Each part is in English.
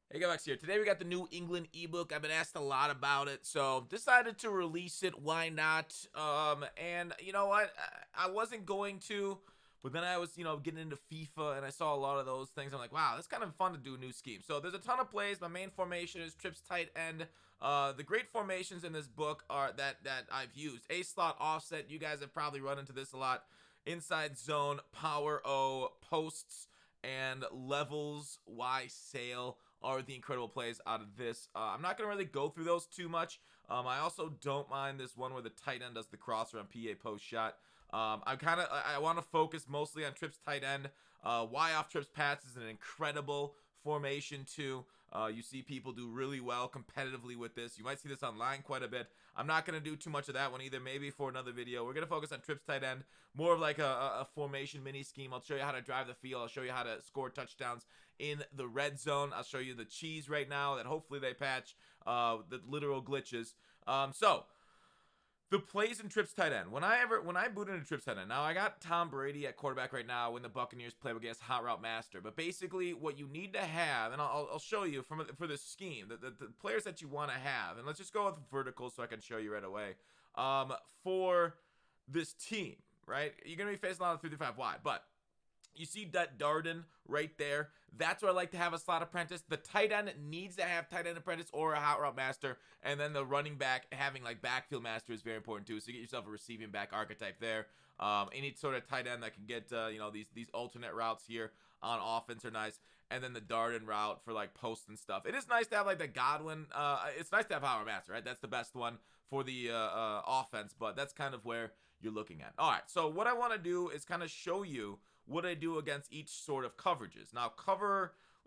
Hey guys, here. Today we got the New England ebook. I've been asked a lot about it, so decided to release it. Why not? And you know what? I wasn't going to, but then I was, getting into FIFA and I saw a lot of those things. I'm like, wow, that's kind of fun to do a new scheme. So there's a ton of plays. My main formation is trips tight end. The great formations in this book are that I've used. A slot offset. You guys have probably run into this a lot. Inside zone, power O, posts, and levels Y sail are the incredible plays out of this. I'm not going to really go through those too much. I also don't mind this one where the tight end does the crosser on PA post shot. I want to focus mostly on trips tight end. Y off trips pass is an incredible formation too. You see people do really well competitively with this. You might see this online quite a bit. I'm not going to do too much of that one either. Maybe for another video. We're going to focus on trips tight end, more of like a formation mini scheme. I'll show you how to drive the field. I'll show you how to score touchdowns in the red zone. I'll show you the cheese right now that hopefully they patch the literal glitches. So the plays in trips tight end. When I boot into trips tight end, now I got Tom Brady at quarterback right now when the Buccaneers play against Hot Route Master. But basically, what you need to have, and I'll show you for this scheme, the players that you want to have, and let's just go with vertical so I can show you right away. For this team, right? You're gonna be facing a lot of 3-5 wide, but you see that Darden right there. That's where I like to have a slot apprentice. The tight end needs to have tight end apprentice or a hot route master. And then the running back having like backfield master is very important too. So you get yourself a receiving back archetype there. Any sort of tight end that can get these alternate routes here on offense are nice. And then the Darden route for like posts and stuff. It is nice to have like the Godwin. It's nice to have Howard Master, right? That's the best one for the offense, but that's kind of where you're looking at. All right, so what I want to do is kind of show you what I do against each sort of coverages. Now,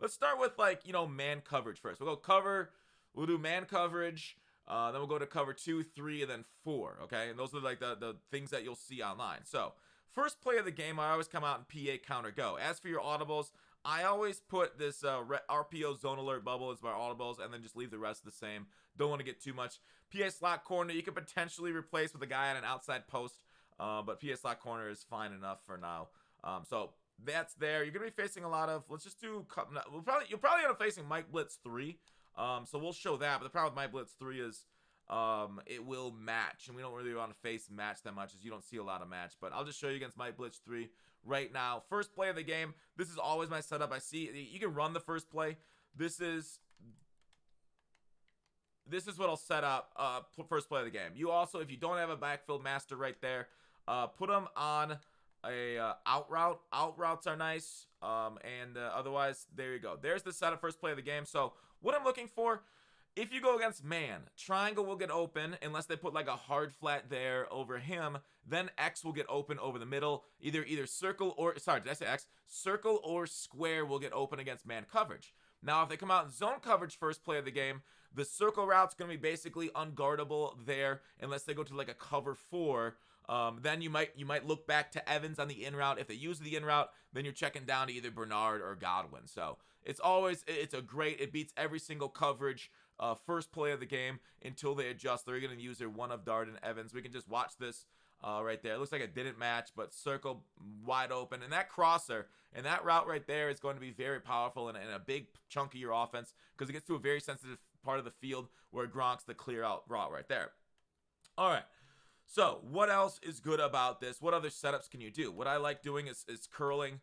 let's start with like, man coverage first. We'll do man coverage, then we'll go to cover 2, 3, and then 4, okay? And those are like the things that you'll see online. So, first play of the game, I always come out in PA counter go. As for your audibles, I always put this RPO zone alert bubble as my audibles and then just leave the rest the same. Don't want to get too much. PA slot corner, you could potentially replace with a guy on an outside post, but PA slot corner is fine enough for now. So that's there. You're gonna be facing a lot of. Let's just do. You'll probably end up facing Mike Blitz 3. So we'll show that. But the problem with Mike Blitz 3 is, it will match, and we don't really want to face match that much, as you don't see a lot of match. But I'll just show you against Mike Blitz 3 right now. First play of the game. This is always my setup. I see you can run the first play. This is what I'll set up. First play of the game. You also, if you don't have a backfield master right there, put them on a out route. Out routes are nice. And otherwise, there you go. There's the setup first play of the game. So what I'm looking for, if you go against man, triangle will get open unless they put like a hard flat there over him. Then X will get open over the middle. Either circle or, sorry, did I say X? Circle or square will get open against man coverage. Now, if they come out in zone coverage first play of the game, the circle route's going to be basically unguardable there unless they go to like a cover 4. Then you might look back to Evans on the in route. If they use the in route, then you're checking down to either Bernard or Godwin. So it's it beats every single coverage first play of the game until they adjust. They're going to use their one of Darden Evans. We can just watch this right there. It looks like it didn't match, but circle wide open. And that crosser and that route right there is going to be very powerful and a big chunk of your offense because it gets to a very sensitive part of the field where Gronk's the clear out route right there. All right. So, what else is good about this? What other setups can you do? What I like doing is curling,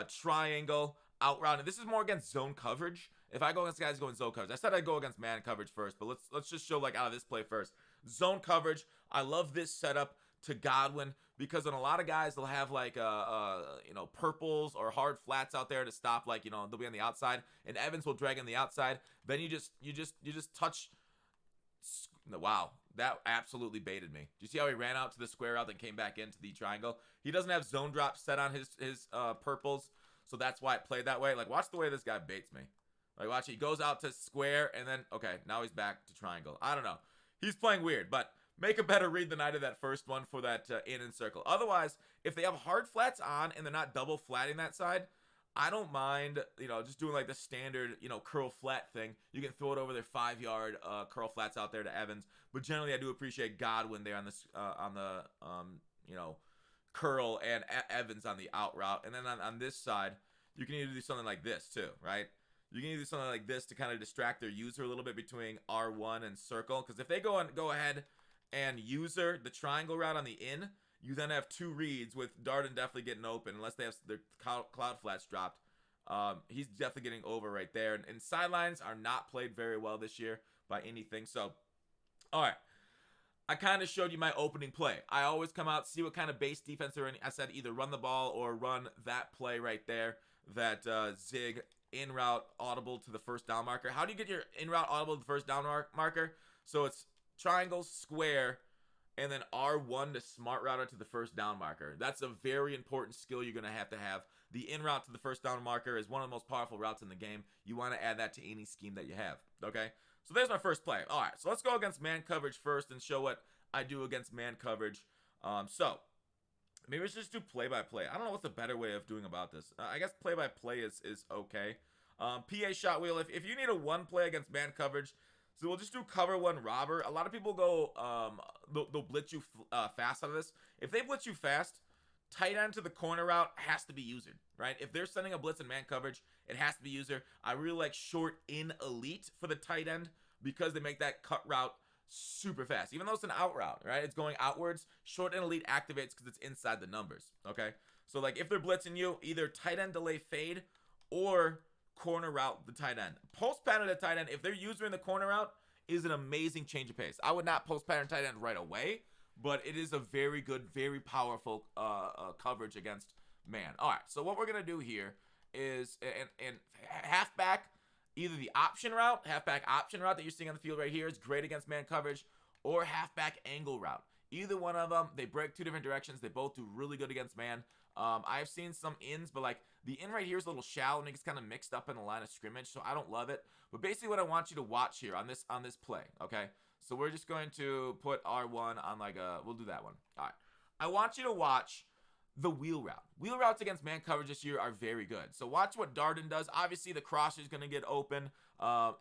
triangle, out route. And this is more against zone coverage. If I go against guys going zone coverage, I said I'd go against man coverage first, but let's just show like out of this play first. Zone coverage. I love this setup to Godwin because on a lot of guys they'll have like purples or hard flats out there to stop, like they'll be on the outside, and Evans will drag on the outside. Then you just touch. Wow, that absolutely baited me. Do you see how he ran out to the square route and came back into the triangle? He doesn't have zone drop set on his purples, so that's why it played that way. Like, watch the way this guy baits me. Like, watch, he goes out to square, and then, okay, now he's back to triangle. I don't know. He's playing weird, but make a better read than I did that first one for that in and circle. Otherwise, if they have hard flats on and they're not double flatting that side, I don't mind, just doing like the standard, curl flat thing. You can throw it over their 5-yard curl flats out there to Evans. But generally, I do appreciate Godwin there on this, curl and Evans on the out route. And then on this side, you can either do something like this too, right? You can do something like this to kind of distract their user a little bit between R1 and circle. Because if they go ahead and user the triangle route on the in, you then have 2 reads with Darden definitely getting open unless they have their cloud flats dropped. He's definitely getting over right there. And sidelines are not played very well this year by anything. So, all right. I kind of showed you my opening play. I always come out, see what kind of base defense they're in. I said either run the ball or run that play right there, that zig in route audible to the first down marker. How do you get your in route audible to the first down marker? So it's triangle, square, and then R1 to smart route it to the first down marker. That's a very important skill you're going to have. The in route to the first down marker is one of the most powerful routes in the game. You want to add that to any scheme that you have, okay? So there's my first play. All right, so let's go against man coverage first and show what I do against man coverage. So maybe let's just do play-by-play. I don't know what's a better way of doing about this. I guess play-by-play is okay. PA shot wheel, if you need a one play against man coverage, so we'll just do cover one robber. A lot of people go, they'll blitz you fast out of this. If they blitz you fast, tight end to the corner route has to be user, right? If they're sending a blitz in man coverage, it has to be user. I really like short in elite for the tight end because they make that cut route super fast. Even though it's an out route, right? It's going outwards. Short in elite activates because it's inside the numbers, okay? So like if they're blitzing you, either tight end delay fade or corner route the tight end. Post pattern the tight end, if they're user in the corner route, is an amazing change of pace. I would not post pattern tight end right away, but it is a very good, very powerful coverage against man. All right, so what we're going to do here is, and halfback, either the halfback option route that you're seeing on the field right here is great against man coverage, or halfback angle route. Either one of them, they break 2 different directions. They both do really good against man. I've seen some ins, but like the in right here is a little shallow and it gets kind of mixed up in the line of scrimmage, so I don't love it. But basically what I want you to watch here on this play, okay? So we're just going to put R1 on like we'll do that one. All right. I want you to watch the wheel route. Wheel routes against man coverage this year are very good. So watch what Darden does. Obviously, the crosser is going to get open.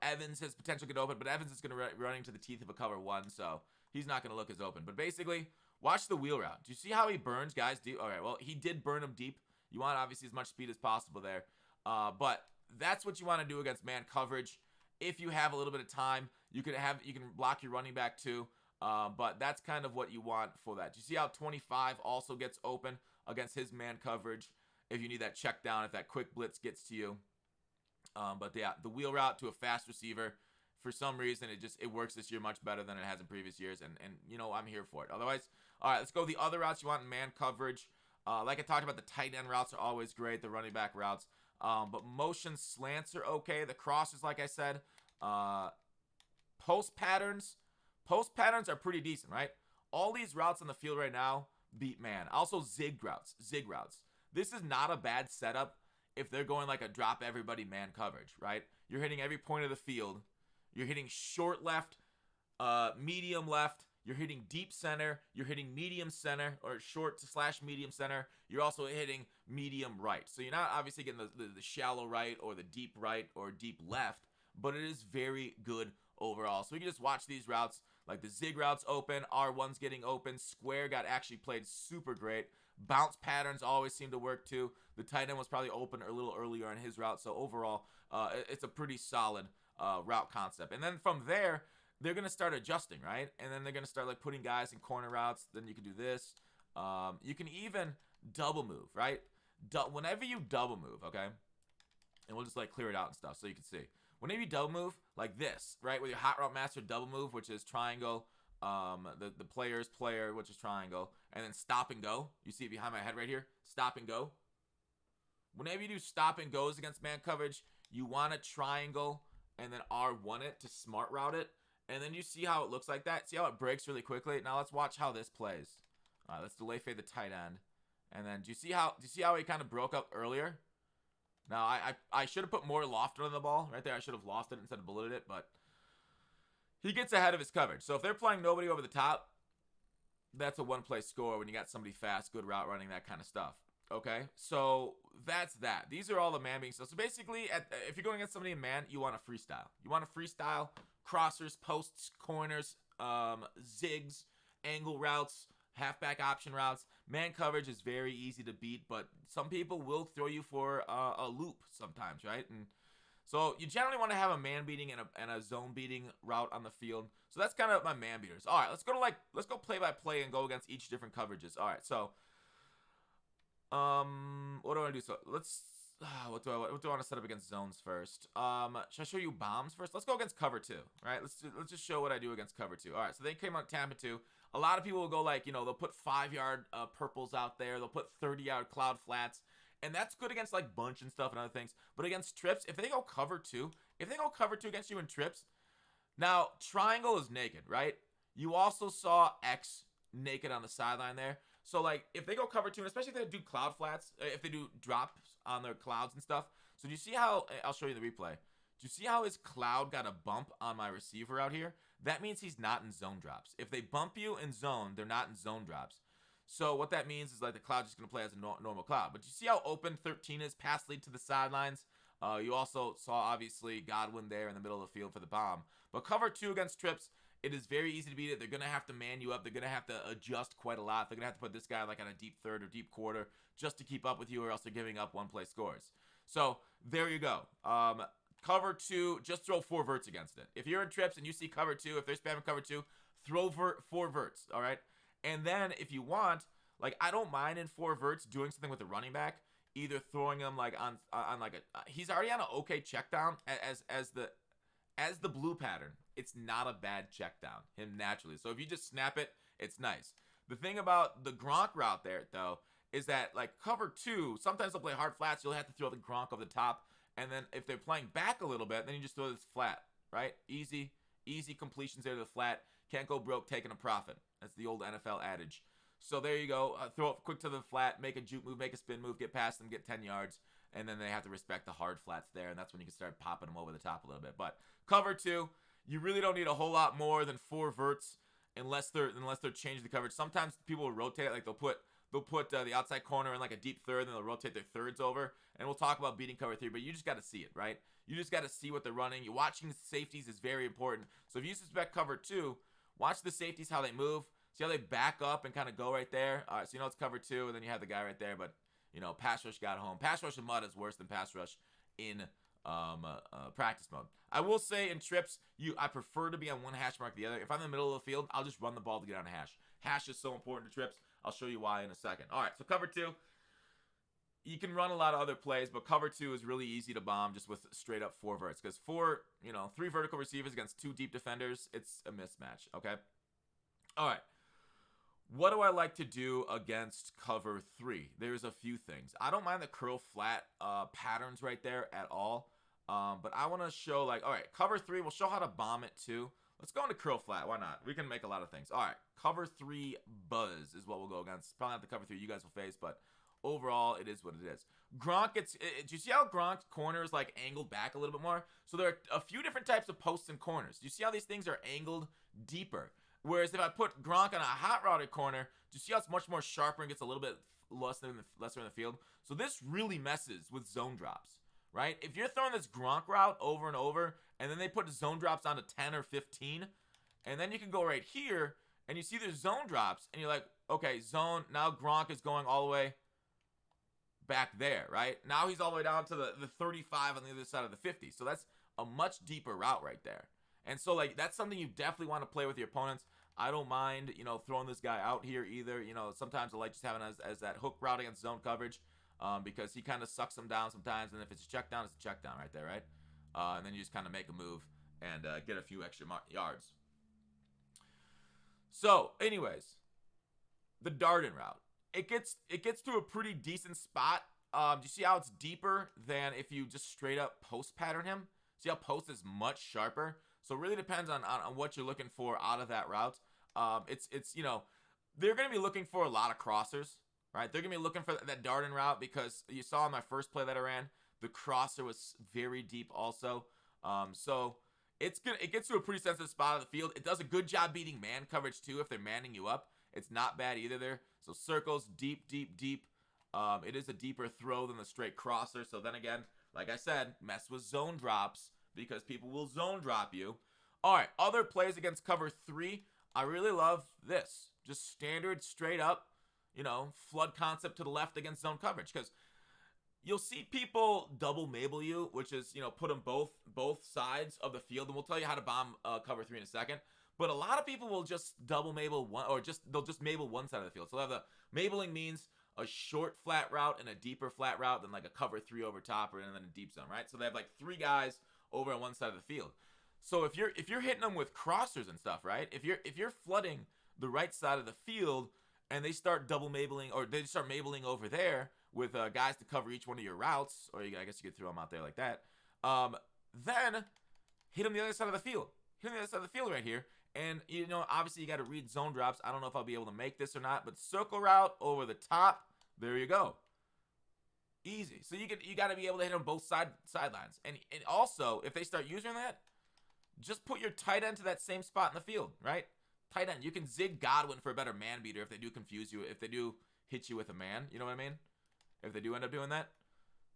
Evans has potential to get open, but Evans is going to run into the teeth of a cover 1, so he's not going to look as open. But basically, watch the wheel route. Do you see how he burns guys deep? All right, well, he did burn them deep. You want, obviously, as much speed as possible there. But that's what you want to do against man coverage. If you have a little bit of time, you can block your running back too. But that's kind of what you want for that. Do you see how 25 also gets open against his man coverage if you need that check down, if that quick blitz gets to you? But yeah, the wheel route to a fast receiver, for some reason, it works this year much better than it has in previous years. And you know, I'm here for it. Otherwise, all right, let's go the other routes you want in man coverage. Like I talked about, the tight end routes are always great, the running back routes. But motion slants are okay. The crosses, like I said, post patterns are pretty decent, right? All these routes on the field right now beat man. Also zig routes. This is not a bad setup if they're going like a drop everybody man coverage, right? You're hitting every point of the field. You're hitting short left, medium left. You're hitting deep center. You're hitting medium center or short / medium center. You're also hitting medium right. So you're not obviously getting the shallow right or the deep right or deep left, but it is very good overall. So we can just watch these routes. Like the zig routes open, R1's getting open, square got actually played super great. Bounce patterns always seem to work too. The tight end was probably open a little earlier on his route. So overall, it's a pretty solid route concept. And then from there, they're going to start adjusting, right? And then they're going to start like putting guys in corner routes. Then you can do this. You can even double move, right? Whenever you double move, okay? And we'll just like clear it out and stuff so you can see. Whenever you double move, like this, right? With your hot route master double move, which is triangle, the player's player, which is triangle, and then stop and go. You see it behind my head right here? Stop and go. Whenever you do stop and goes against man coverage, you want to triangle and then R1 it to smart route it. And then you see how it looks like that? See how it breaks really quickly? Now let's watch how this plays. All right, let's delay fade the tight end. And then do you see how he kind of broke up earlier? Now, I should have put more loft on the ball right there. I should have lofted it instead of bulleted it, but he gets ahead of his coverage. So if they're playing nobody over the top, that's a one-play score when you got somebody fast, good route running, that kind of stuff. Okay, so that's that. These are all the man being stuff. So basically, if you're going against somebody in man, you want to freestyle. You want to freestyle crossers, posts, corners, zigs, angle routes, halfback option routes. Man coverage is very easy to beat, but some people will throw you for a loop sometimes, right? And So you generally want to have a man beating and a zone beating route on the field. So that's kind of my man beaters. All right, let's go play by play and go against each different coverages. All right, so what do I want to do? So let's what do I want to set up against zones first? Should I show you bombs first? Let's go against cover 2, right? Let's just show what I do against cover 2. All right, so they came out Tampa 2. A lot of people will go like, they'll put 5-yard purples out there. They'll put 30-yard cloud flats. And that's good against like bunch and stuff and other things. But against trips, if they go cover 2, against you in trips, now triangle is naked, right? You also saw X naked on the sideline there. So like if they go cover 2, and especially if they do cloud flats, if they do drops on their clouds and stuff. So do you see how, I'll show you the replay. Do you see how his cloud got a bump on my receiver out here? That means he's not in zone drops. If they bump you in zone, they're not in zone drops. So what that means is like the cloud's just going to play as a normal cloud. But you see how open 13 is, pass lead to the sidelines? You also saw, obviously, Godwin there in the middle of the field for the bomb. But cover 2 against trips, it is very easy to beat it. They're going to have to man you up. They're going to have to adjust quite a lot. They're going to have to put this guy like on a deep third or deep quarter just to keep up with you, or else they're giving up one-play scores. So there you go. Cover 2, just throw 4 verts against it. If you're in trips and you see cover 2, if they're spamming cover 2, throw 4 verts, all right? And then if you want, like I don't mind in 4 verts doing something with the running back, either throwing him like on like a he's already on an okay check down as the blue pattern. It's not a bad check down him naturally. So if you just snap it, it's nice. The thing about the Gronk route there though is that like cover 2, sometimes they'll play hard flats. You'll have to throw the Gronk over the top, and then if they're playing back a little bit, then you just throw this flat, right? Easy completions there to the flat. Can't go broke taking a profit. That's the old NFL adage. So there you go. Throw it quick to the flat, make a juke move, make a spin move, get past them, get 10 yards, and then they have to respect the hard flats there, and that's when you can start popping them over the top a little bit. But cover 2, you really don't need a whole lot more than 4 verts unless they're changing the coverage. Sometimes people will rotate it, like they'll put the outside corner in like a deep third, and they'll rotate their thirds over. And we'll talk about beating cover 3, but you just got to see it, right? You just got to see what they're running. You watching the safeties is very important. So if you suspect cover 2, watch the safeties, how they move. See how they back up and kind of go right there? All right, so it's cover 2, and then you have the guy right there. But, pass rush got home. Pass rush in mud is worse than pass rush in practice mode. I will say in trips, I prefer to be on one hash mark the other. If I'm in the middle of the field, I'll just run the ball to get on a hash. Hash is so important to trips. I'll show you why in a second. All right, so cover 2. You can run a lot of other plays, but cover 2 is really easy to bomb just with straight up 4 verts. Because 3 vertical receivers against 2 deep defenders, it's a mismatch, okay? All right. What do I like to do against cover 3? There's a few things. I don't mind the curl flat patterns right there at all. But I want to show all right, cover 3, we'll show how to bomb it too. Let's go into curl flat. Why not? We can make a lot of things. All right, cover 3 buzz is what we'll go against. Probably not the cover 3 you guys will face, but overall, it is what it is. Gronk, do you see how Gronk's corner is angled back a little bit more? So there are a few different types of posts and corners. Do you see how these things are angled deeper? Whereas if I put Gronk on a hot routed corner, do you see how it's much more sharper and gets a little bit lesser in the field? So this really messes with zone drops, right? If you're throwing this Gronk route over and over, and then they put zone drops onto 10 or 15, and then you can go right here, and you see there's zone drops, and you're like, okay, zone, now Gronk is going all the way back there, right? Now he's all the way down to the 35 on the other side of the 50. So that's a much deeper route right there. And so, that's something you definitely want to play with your opponents. I don't mind, throwing this guy out here either. Sometimes I like just having as that hook route against zone coverage because he kind of sucks them down sometimes. And if it's a check down, it's a check down right there, right? And then you just kind of make a move and get a few extra yards. So, anyways, the Darden route. It gets to a pretty decent spot. Do you see how it's deeper than if you just straight up post pattern him? See how post is much sharper? So it really depends on what you're looking for out of that route. They're going to be looking for a lot of crossers, right? They're going to be looking for that Darden route because you saw in my first play that I ran, the crosser was very deep also. So it gets to a pretty sensitive spot of the field. It does a good job beating man coverage too if they're manning you up. It's not bad either there. So circles, deep, deep, deep. It is a deeper throw than the straight crosser. So then again, like I said, mess with zone drops because people will zone drop you. All right, other plays against cover 3. I really love this. Just standard, straight up, flood concept to the left against zone coverage. Because you'll see people double Mabel you, which is, you know, put them both sides of the field, and we'll tell you how to bomb cover 3 in a second. But a lot of people will just double Mabel one, or they'll just Mabel one side of the field. So they'll have the Mabeling means a short flat route and a deeper flat route, than like a cover 3 over top, and then a deep zone, right? So they have like 3 guys over on one side of the field. So if you're hitting them with crossers and stuff, right? If you're flooding the right side of the field, and they start double Mabeling, or they start Mabeling over there with guys to cover each one of your routes, or I guess you could throw them out there like that. Then hit them the other side of the field. Hit them the other side of the field right here. And, you know, obviously you got to read zone drops. I don't know if I'll be able to make this or not, but circle route over the top. There you go. Easy. So you got to be able to hit them both sidelines. And also, if they start using that, just put your tight end to that same spot in the field, right? Tight end. You can zig Godwin for a better man beater if they do confuse you, if they do hit you with a man. You know what I mean? If they do end up doing that.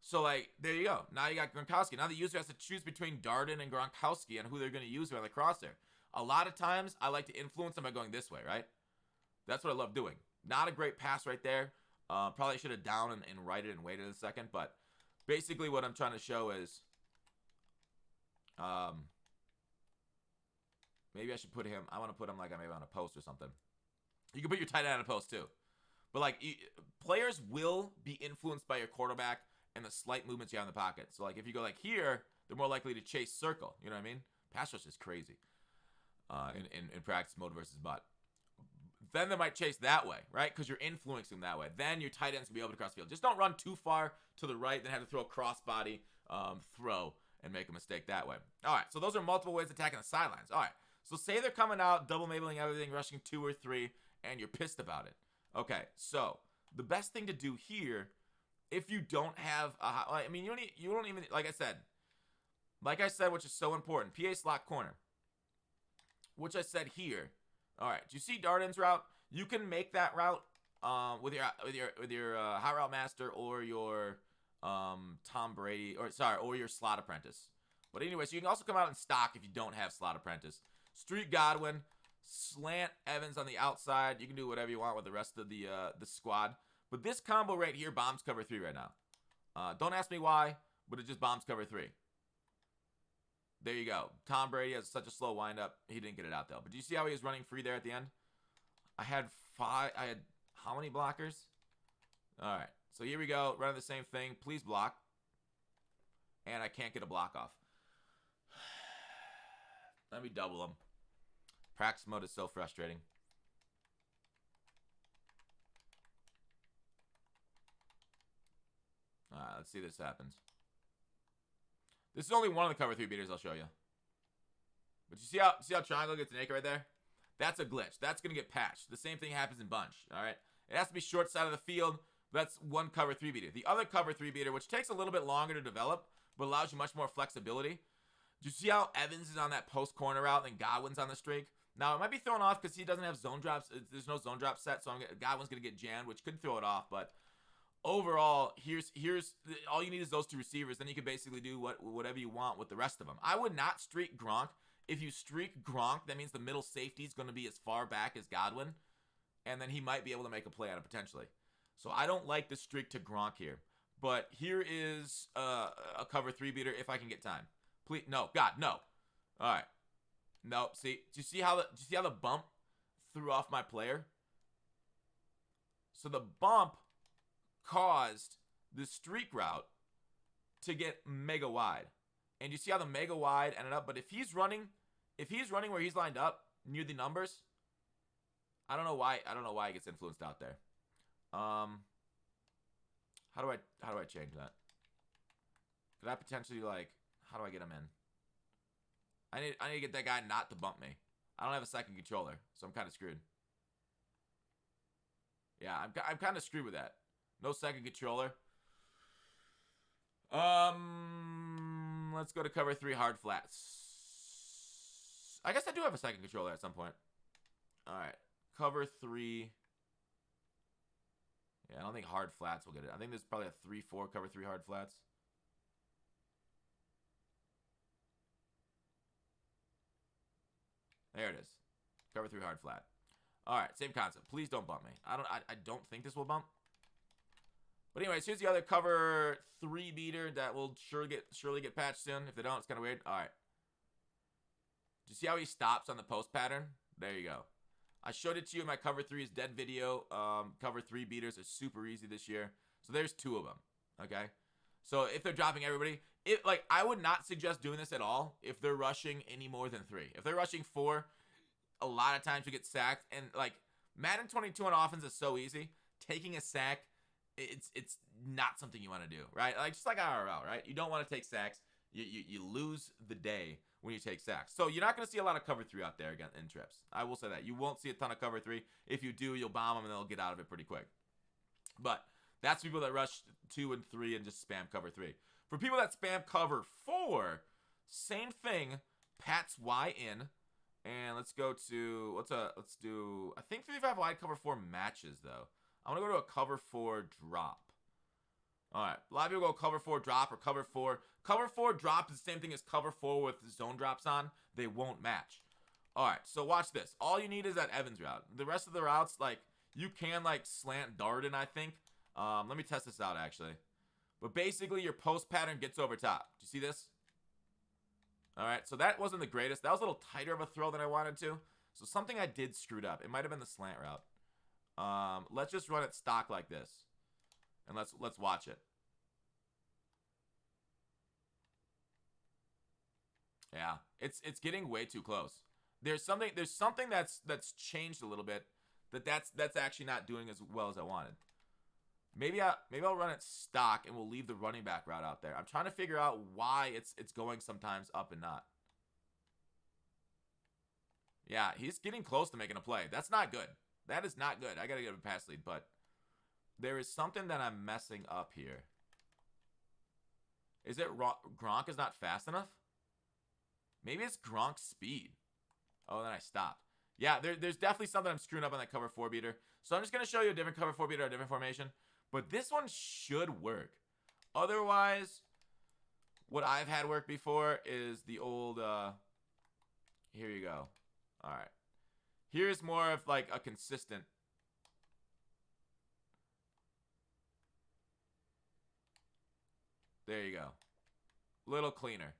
So, like, there you go. Now you got Gronkowski. Now the user has to choose between Darden and Gronkowski and who they're going to use around the crosshair. A lot of times, I like to influence them by going this way, right? That's what I love doing. Not a great pass right there. Probably should have down and righted and waited a second. But basically what I'm trying to show is... maybe I should put him... I want to put him like maybe on a post or something. You can put your tight end on a post too. But like, players will be influenced by your quarterback and the slight movements you have in the pocket. So like, if you go like here, they're more likely to chase circle. You know what I mean? Pass rush is crazy in practice mode versus butt. Then they might chase that way, right? Because you're influencing that way. Then your tight ends can be able to cross the field. Just don't run too far to the right, then have to throw a crossbody throw and make a mistake that way. All right, so those are multiple ways of attacking the sidelines. All right, so say they're coming out, double Mabeling everything, rushing 2 or 3, and you're pissed about it. Okay, so the best thing to do here, if you don't have I mean, you don't even, like I said, which is so important, PA slot corner, which I said here. All right, do you see Darden's route? You can make that route with your hot route master or your Tom Brady, or your slot apprentice. But anyway, so you can also come out in stock if you don't have slot apprentice. Street Godwin, slant Evans on the outside. You can do whatever you want with the rest of the squad. But this combo right here bombs cover 3 right now. Don't ask me why, but it just bombs cover 3. There you go. Tom Brady has such a slow windup. He didn't get it out though. But do you see how he was running free there at the end? I had how many blockers? All right. So here we go. Running the same thing. Please block. And I can't get a block off. Let me double them. Practice mode is so frustrating. All right, let's see if this happens. This is only one of the cover 3 beaters I'll show you. But you see how triangle gets naked right there? That's a glitch. That's going to get patched. The same thing happens in bunch, all right? It has to be short side of the field. That's one cover 3 beater. The other cover 3 beater, which takes a little bit longer to develop, but allows you much more flexibility. Do you see how Evans is on that post corner route and Godwin's on the streak? Now, it might be thrown off because he doesn't have zone drops. There's no zone drop set, so Godwin's going to get jammed, which could throw it off. But overall, here's all you need is those 2 receivers. Then you can basically do whatever you want with the rest of them. I would not streak Gronk. If you streak Gronk, that means the middle safety is going to be as far back as Godwin, and then he might be able to make a play on it potentially. So I don't like the streak to Gronk here. But here is a cover 3 beater if I can get time. Please, no, God, no. All right. No, see, do you see how the bump threw off my player? So the bump caused the streak route to get mega wide. And you see how the mega wide ended up? But if he's running where he's lined up near the numbers, I don't know why he gets influenced out there. How do I change that? Could I potentially, like, how do I get him in? I need to get that guy not to bump me. I don't have a second controller, so I'm kind of screwed. Yeah, I'm kind of screwed with that. No second controller. Let's go to cover 3 hard flats. I guess I do have a second controller at some point. All right, cover 3. Yeah, I don't think hard flats will get it. I think there's probably a 3-4 cover 3 hard flats. There it is. Cover 3 hard flat. All right, same concept. Please don't bump me. I don't think this will bump. But anyways, here's the other cover 3 beater that will surely get patched soon. If they don't, it's kind of weird. All right. Do you see how he stops on the post pattern? There you go. I showed it to you in my cover 3 is dead video. Cover 3 beaters are super easy this year. So there's 2 of them. Okay. So if they're dropping everybody, I would not suggest doing this at all if they're rushing any more than 3. If they're rushing 4, a lot of times you get sacked. And like Madden 22 on offense is so easy. Taking a sack, it's not something you want to do, right? Like just like IRL, right? You don't want to take sacks. You lose the day when you take sacks. So you're not going to see a lot of cover 3 out there again in trips. I will say that. You won't see a ton of cover 3. If you do, you'll bomb them and they'll get out of it pretty quick. But that's people that rush 2 and 3 and just spam cover 3. For people that spam cover 4, same thing. Pats Y in. And let's go to, let's do, I think 3-5 wide cover 4 matches though. I'm going to go to a cover 4 drop. All right. A lot of people go cover 4 drop or cover 4. Cover 4 drop is the same thing as cover 4 with zone drops on. They won't match. All right. So watch this. All you need is that Evans route. The rest of the routes, like, you can, like, slant Darden, I think. Let me test this out, actually. But basically, your post pattern gets over top. Do you see this? All right. So that wasn't the greatest. That was a little tighter of a throw than I wanted to. So something I did screwed up. It might have been the slant route. Let's just run it stock like this. And let's watch it. Yeah, it's getting way too close. There's something that's changed a little bit that's actually not doing as well as I wanted. Maybe I'll run it stock and we'll leave the running back route out there. I'm trying to figure out why it's going sometimes up and not. Yeah, he's getting close to making a play. That's not good. That is not good. I got to get a pass lead, but there is something that I'm messing up here. Is it Gronk is not fast enough? Maybe it's Gronk's speed. Oh, then I stopped. Yeah, there's definitely something I'm screwing up on that cover 4 beater. So I'm just going to show you a different cover 4 beater, a different formation. But this one should work. Otherwise, what I've had work before is the old, here you go. All right. Here's more of like a consistent. There you go. Little cleaner.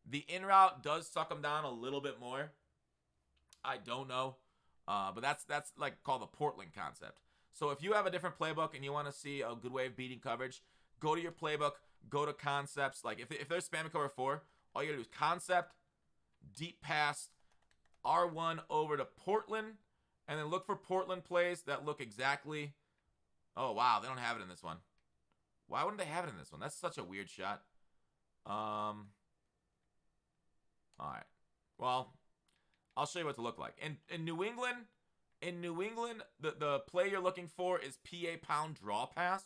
The in route does suck them down a little bit more. I don't know. But that's like called the Portland concept. So if you have a different playbook and you want to see a good way of beating coverage, go to your playbook, go to concepts. Like if they're spamming cover 4, all you gotta do is concept, deep pass, R1 over to Portland, and then look for Portland plays that look exactly. Oh wow, they don't have it in this one. Why wouldn't they have it in this one? That's such a weird shot. All right. Well, I'll show you what to look like. In New England, the play you're looking for is PA pound draw pass.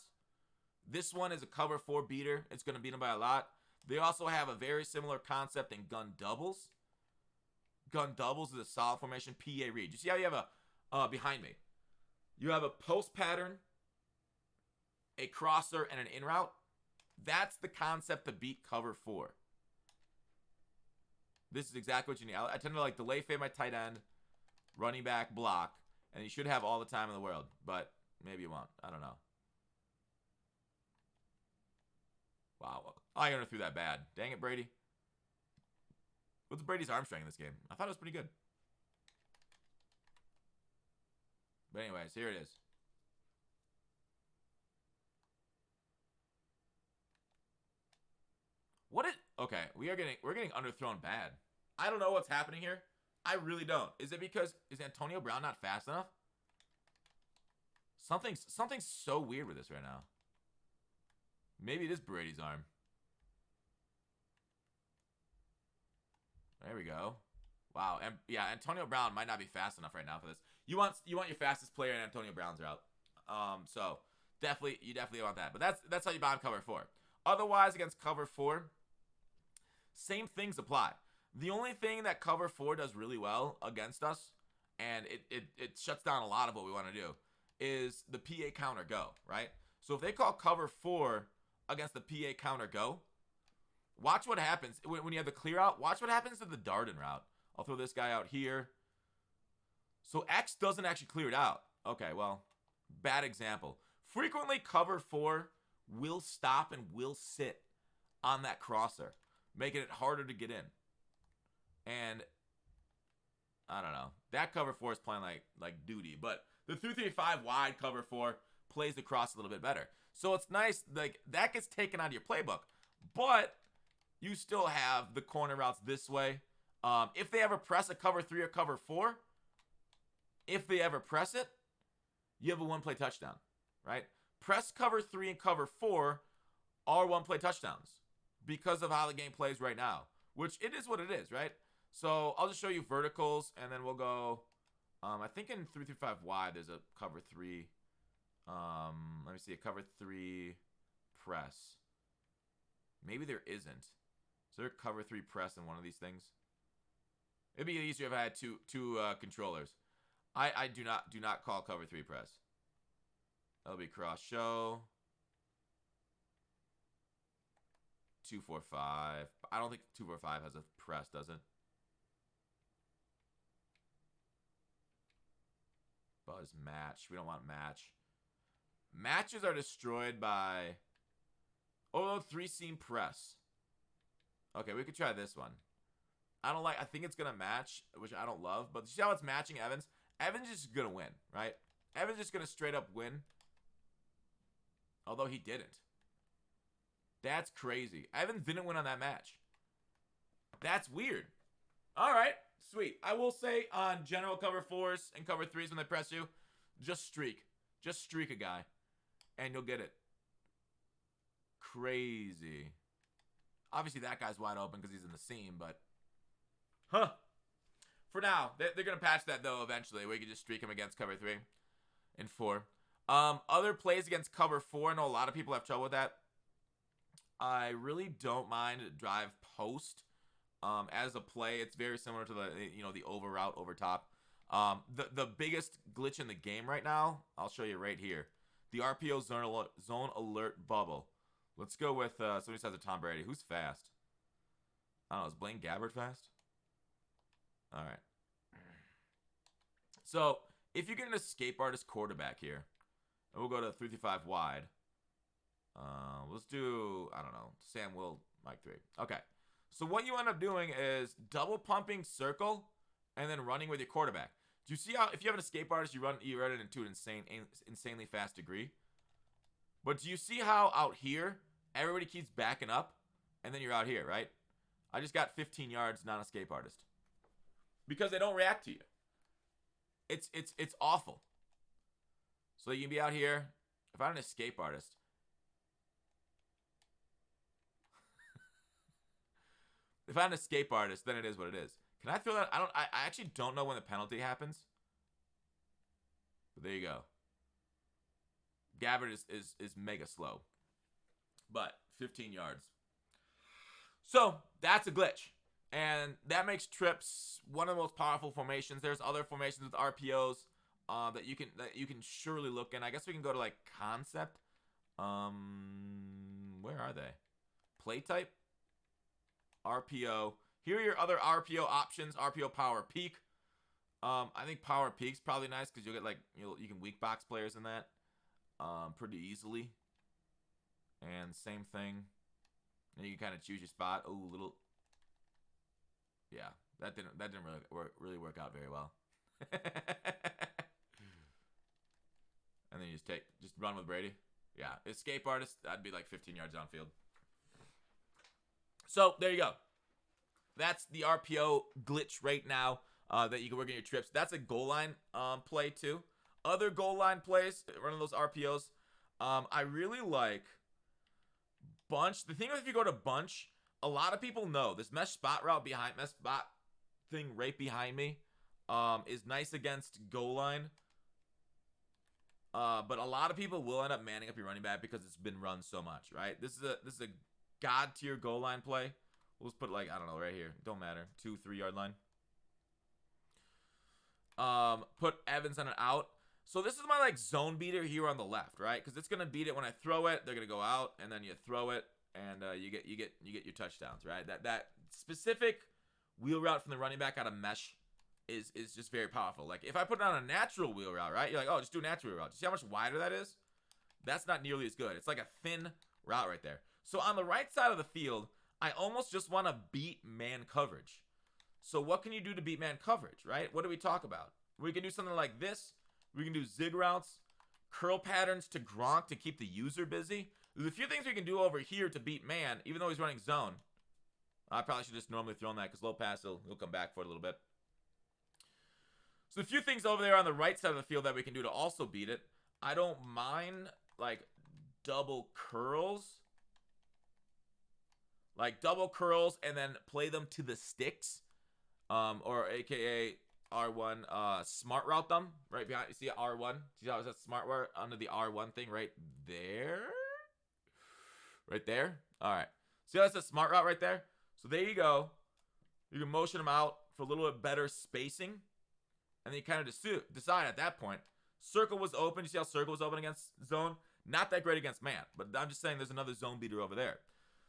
This one is a cover 4 beater. It's going to beat them by a lot. They also have a very similar concept in gun doubles. Gun doubles is a solid formation. PA read. You see how you have a behind me? You have a post pattern, a crosser, and an in route. That's the concept to beat cover 4. This is exactly what you need. I tend to like delay fade my tight end, running back, block, and you should have all the time in the world, but maybe you won't. I don't know. Wow. I never threw that bad. Dang it, Brady. What's Brady's arm strength in this game? I thought it was pretty good. But anyways, here it is. Okay, we're getting underthrown bad. I don't know what's happening here. I really don't. Is it because is Antonio Brown not fast enough? Something's so weird with this right now. Maybe it is Brady's arm. There we go. Wow. And yeah, Antonio Brown might not be fast enough right now for this. You want your fastest player in Antonio Brown's route. So you definitely want that. But that's how you bomb cover 4. Otherwise, against cover 4, same things apply. The only thing that cover 4 does really well against us, and it shuts down a lot of what we want to do, is the PA counter go, right? So if they call cover 4 against the PA counter go, watch what happens. When you have the clear out, watch what happens to the Darden route. I'll throw this guy out here. So X doesn't actually clear it out. Okay, well, bad example. frequently cover 4 will stop and will sit on that crosser, making it harder to get in. And I don't know. That cover 4 is playing like duty, but the 3-3-5 wide cover 4 plays the cross a little bit better. So it's nice, like that gets taken out of your playbook, but you still have the corner routes this way. If they ever press a cover 3 or cover 4, if they ever press it, you have a one-play touchdown, right? Press cover 3 and cover 4 are one-play touchdowns because of how the game plays right now, which it is what it is, right? So I'll just show you verticals, and then we'll go, I think in 3-5 wide, there's a cover 3. Let me see, a cover 3 press. Maybe there isn't. Is there a cover 3 press in one of these things? It'd be easier if I had two controllers. I do not call cover 3 press. That'll be cross show. 2-4-5. I don't think 2-4-5 has a press, does it? Buzz match. We don't want match. Matches are destroyed by 3-seam press. Okay, we could try this one. I think it's gonna match, which I don't love, but you see how it's matching Evans? Evans is just gonna win, right? Evans just gonna straight up win. Although he didn't. That's crazy. Evans didn't win on that match. That's weird. Alright, sweet. I will say on general cover 4s and cover 3s when they press you, just streak. Just streak a guy. And you'll get it. Crazy. Obviously that guy's wide open because he's in the seam, but for now, they're going to patch that, though, eventually, where you can just streak him against cover 3 and 4. Other plays against cover 4, I know a lot of people have trouble with that. I really don't mind drive post. As a play, it's very similar to the over route over top. The biggest glitch in the game right now, I'll show you right here. The RPO zone alert bubble. Let's go with somebody says a Tom Brady. Who's fast? I don't know, is Blaine Gabbert fast? All right. So, if you get an escape artist quarterback here, and we'll go to 3-5 wide. Let's do, I don't know, Sam Will, Mike 3. Okay. So what you end up doing is double pumping circle and then running with your quarterback. Do you see how, if you have an escape artist, you run it into an insanely fast degree? But do you see how out here, everybody keeps backing up, and then you're out here, right? I just got 15 yards, non-escape artist. Because they don't react to you. It's awful. So you can be out here. If I'm an escape artist. If I'm an escape artist, then it is what it is. Can I throw that? I actually don't know when the penalty happens. But there you go. Gabbert is mega slow. But 15 yards. So that's a glitch. And that makes trips one of the most powerful formations. There's other formations with RPOs that you can surely look in. I guess we can go to like concept. Where are they? Play type. RPO. Here are your other RPO options. RPO power peak. I think power peak's probably nice because you'll get like you can weak box players in that pretty easily. And same thing. And you can kind of choose your spot. Oh, little. Yeah, that didn't really work out very well. And then you just run with Brady. Yeah, escape artist, that'd be like 15 yards downfield. So there you go. That's the RPO glitch right now that you can work in your trips. That's a goal line play too. Other goal line plays, running those RPOs. I really like bunch. The thing is, if you go to bunch, a lot of people know this mesh spot route mesh spot thing right behind me is nice against goal line. But a lot of people will end up manning up your running back because it's been run so much, right? This is a god tier goal line play. We'll just put like, I don't know, right here. Don't matter. 2-3 yard line. Put Evans on an out. So this is my like zone beater here on the left, right? Because it's gonna beat it when I throw it. They're gonna go out, and then you throw it, and you get your touchdowns, right? That specific wheel route from the running back out of mesh is just very powerful. Like if I put it on a natural wheel route, right? You're like, oh, just do a natural wheel route. You see how much wider that is? That's not nearly as good. It's like a thin route right there. So on the right side of the field, I almost just want to beat man coverage. So what can you do to beat man coverage, right? What do we talk about? We can do something like this. We can do zig routes, curl patterns to Gronk to keep the user busy. There's a few things we can do over here to beat man, even though he's running zone. I probably should just normally throw that because low pass, he'll come back for it a little bit. So a few things over there on the right side of the field that we can do to also beat it. I don't mind, like, double curls. Like, double curls and then play them to the sticks. Or AKA R1, smart route them. Right behind, you see R1? See how it says smart route under the R1 thing right there? Right there? Alright. See how it says smart route right there? So there you go. You can motion them out for a little bit better spacing. And then you kind of decide at that point. Circle was open. You see how circle was open against zone? Not that great against man. But I'm just saying there's another zone beater over there.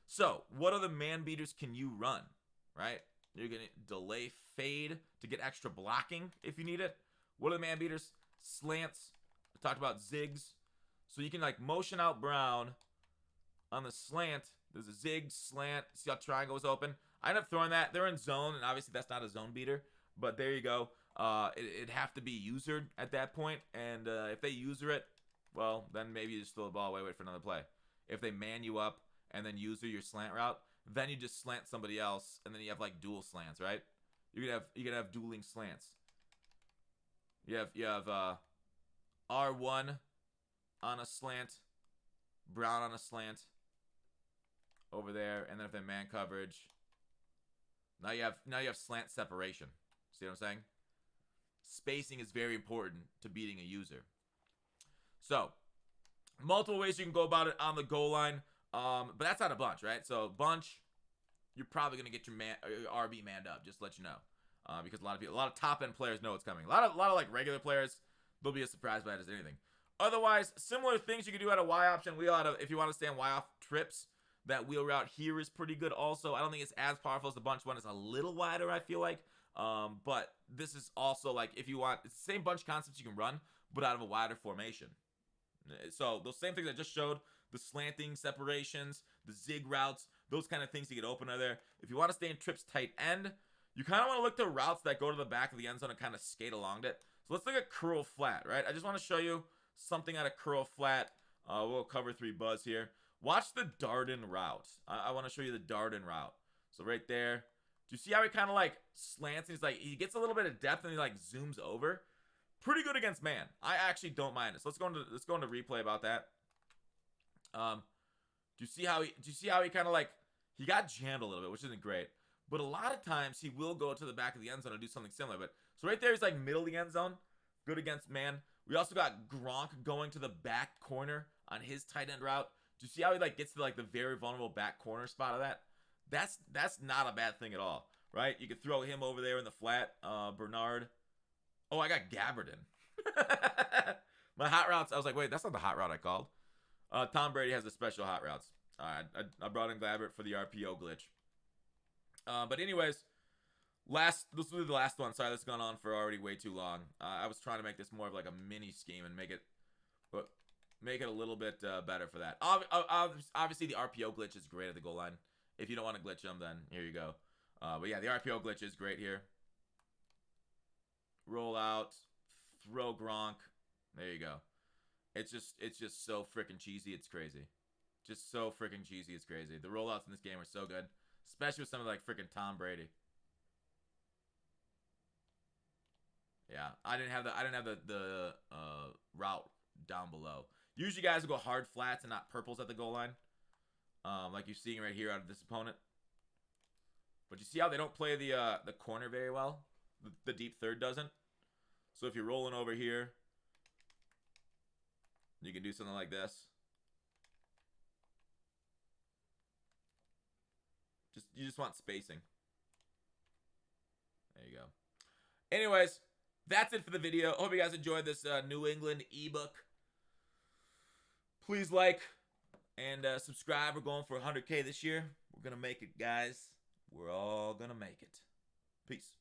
So, what other man beaters can you run? Right? You're going to delay fade to get extra blocking if you need it. What are the man beaters? Slants. I talked about zigs. So you can like motion out Brown on the slant. There's a zig, slant. See how triangle was open? I end up throwing that. They're in zone, and obviously that's not a zone beater. But there you go. It'd have to be usered at that point. And if they user it, well, then maybe you just throw the ball away, wait for another play. If they man you up and then user your slant route, then you just slant somebody else, and then you have like dual slants, right? You could have dueling slants. You have R1 on a slant, Brown on a slant over there, and then if they man coverage, now you have slant separation. See what I'm saying? Spacing is very important to beating a user. So, multiple ways you can go about it on the goal line. But that's not a bunch, right? So bunch, you're probably gonna get your RB manned up. Just to let you know, because a lot of top end players know it's coming. A lot of like regular players, they'll be as surprised by it as anything. Otherwise, similar things you can do out of Y option wheel out of if you want to stay on Y off trips. That wheel route here is pretty good. Also, I don't think it's as powerful as the bunch one. It's a little wider, I feel like. But this is also like if you want, it's the same bunch concepts you can run, but out of a wider formation. So those same things I just showed. The slanting separations, the zig routes, those kind of things to get open are there. If you want to stay in trips tight end, you kind of want to look to routes that go to the back of the end zone and kind of skate along it. So let's look at curl flat, right? I just want to show you something out of curl flat. We'll cover 3 buzz here. Watch the Darden route. I want to show you the Darden route. So right there. Do you see how he kind of like slants? He's like, he gets a little bit of depth and he like zooms over. Pretty good against man. I actually don't mind it. So let's go into replay about that. Do you see how he kind of like, he got jammed a little bit, which isn't great. But a lot of times he will go to the back of the end zone and do something similar. But so right there he's like middle of the end zone. Good against man. We also got Gronk going to the back corner on his tight end route. Do you see how he like gets to like the very vulnerable back corner spot of that? That's not a bad thing at all, right? You could throw him over there in the flat. Bernard. Oh, I got Gabbardin. My hot routes. I was like, wait, that's not the hot route I called. Tom Brady has the special hot routes. I brought in Gabbert for the RPO glitch. But anyways, this will be the last one. Sorry, this has gone on for already way too long. I was trying to make this more of like a mini scheme and make it a little bit better for that. Obviously, the RPO glitch is great at the goal line. If you don't want to glitch them, then here you go. But yeah, the RPO glitch is great here. Roll out, throw Gronk. There you go. It's just so freaking cheesy. It's crazy. Just so freaking cheesy. It's crazy. The rollouts in this game are so good, especially with something like freaking Tom Brady. Yeah, I didn't have the route down below. Usually, guys will go hard flats and not purples at the goal line, like you're seeing right here out of this opponent. But you see how they don't play the corner very well. The deep third doesn't. So if you're rolling over here, you can do something like this. You just want spacing. There you go. Anyways, that's it for the video. Hope you guys enjoyed this New England ebook. Please like and subscribe. We're going for 100K this year. We're going to make it, guys. We're all going to make it. Peace.